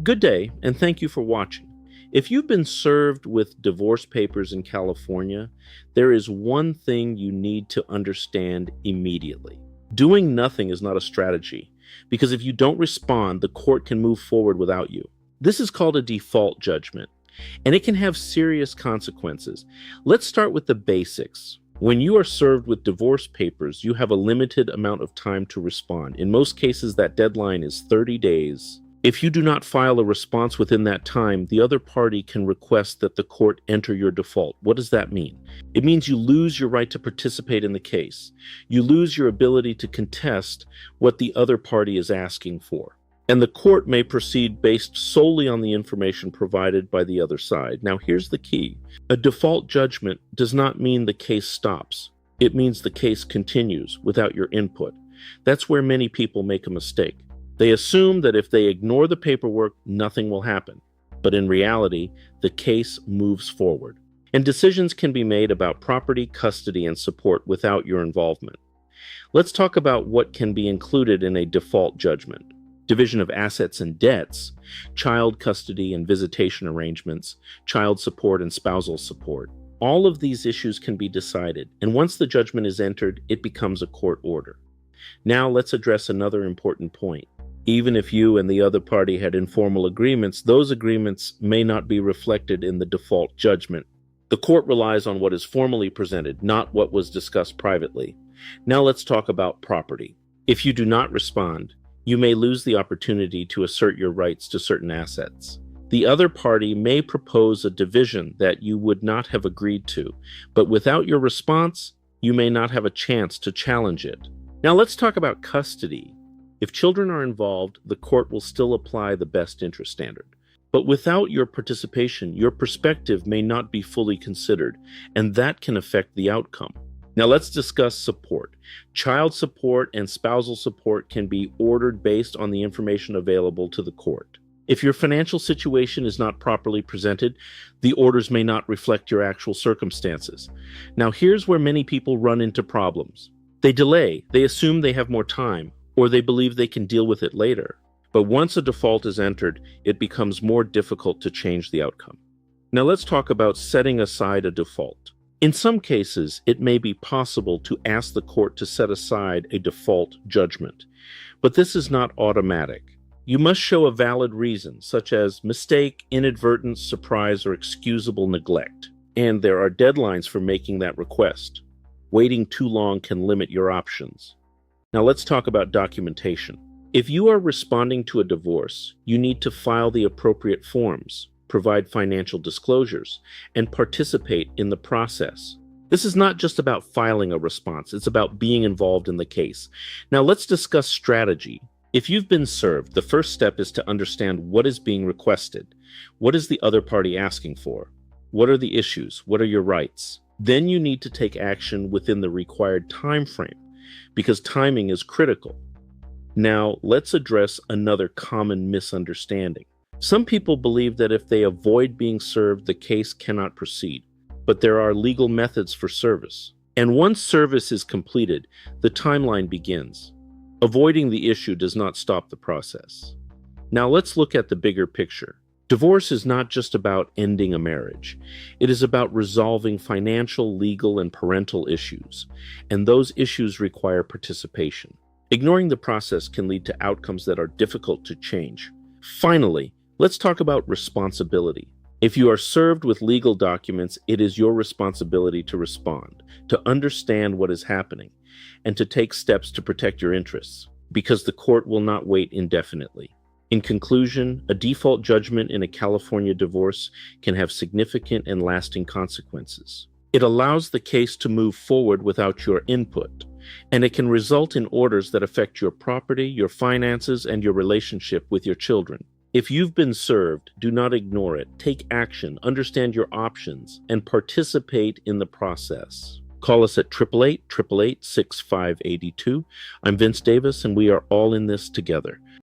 Good day, and thank you for watching. If you've been served with divorce papers in California, there is one thing you need to understand immediately. Doing nothing is not a strategy, because if you don't respond, the court can move forward without you. This is called a default judgment, and it can have serious consequences. Let's start with the basics. When you are served with divorce papers, you have a limited amount of time to respond. In most cases, that deadline is 30 days. If you do not file a response within that time, the other party can request that the court enter your default. What does that mean? It means you lose your right to participate in the case. You lose your ability to contest what the other party is asking for. And the court may proceed based solely on the information provided by the other side. Now, here's the key. A default judgment does not mean the case stops. It means the case continues without your input. That's where many people make a mistake. They assume that if they ignore the paperwork, nothing will happen. But in reality, the case moves forward. And decisions can be made about property, custody, and support without your involvement. Let's talk about what can be included in a default judgment. Division of assets and debts, child custody and visitation arrangements, child support and spousal support. All of these issues can be decided, and once the judgment is entered, it becomes a court order. Now let's address another important point. Even if you and the other party had informal agreements, those agreements may not be reflected in the default judgment. The court relies on what is formally presented, not what was discussed privately. Now let's talk about property. If you do not respond, you may lose the opportunity to assert your rights to certain assets. The other party may propose a division that you would not have agreed to, but without your response, you may not have a chance to challenge it. Now let's talk about custody. If children are involved, the court will still apply the best interest standard. But without your participation, your perspective may not be fully considered, and that can affect the outcome. Now let's discuss support. Child support and spousal support can be ordered based on the information available to the court. If your financial situation is not properly presented, the orders may not reflect your actual circumstances. Now here's where many people run into problems. They delay, they assume they have more time, or they believe they can deal with it later. But once a default is entered, it becomes more difficult to change the outcome. Now let's talk about setting aside a default. In some cases, it may be possible to ask the court to set aside a default judgment, but this is not automatic. You must show a valid reason, such as mistake, inadvertence, surprise, or excusable neglect. And there are deadlines for making that request. Waiting too long can limit your options. Now let's talk about documentation. If you are responding to a divorce, you need to file the appropriate forms, provide financial disclosures, and participate in the process. This is not just about filing a response, it's about being involved in the case. Now let's discuss strategy. If you've been served, the first step is to understand what is being requested. What is the other party asking for? What are the issues? What are your rights? Then you need to take action within the required time frame, because timing is critical. Now, let's address another common misunderstanding. Some people believe that if they avoid being served, the case cannot proceed. But there are legal methods for service. And once service is completed, the timeline begins. Avoiding the issue does not stop the process. Now, let's look at the bigger picture. Divorce is not just about ending a marriage. It is about resolving financial, legal, and parental issues, and those issues require participation. Ignoring the process can lead to outcomes that are difficult to change. Finally, let's talk about responsibility. If you are served with legal documents, it is your responsibility to respond, to understand what is happening, and to take steps to protect your interests, because the court will not wait indefinitely. In conclusion, a default judgment in a California divorce can have significant and lasting consequences. It allows the case to move forward without your input, and it can result in orders that affect your property, your finances, and your relationship with your children. If you've been served, do not ignore it. Take action, understand your options, and participate in the process. Call us at 888-888-6582. I'm Vince Davis, and we are all in this together.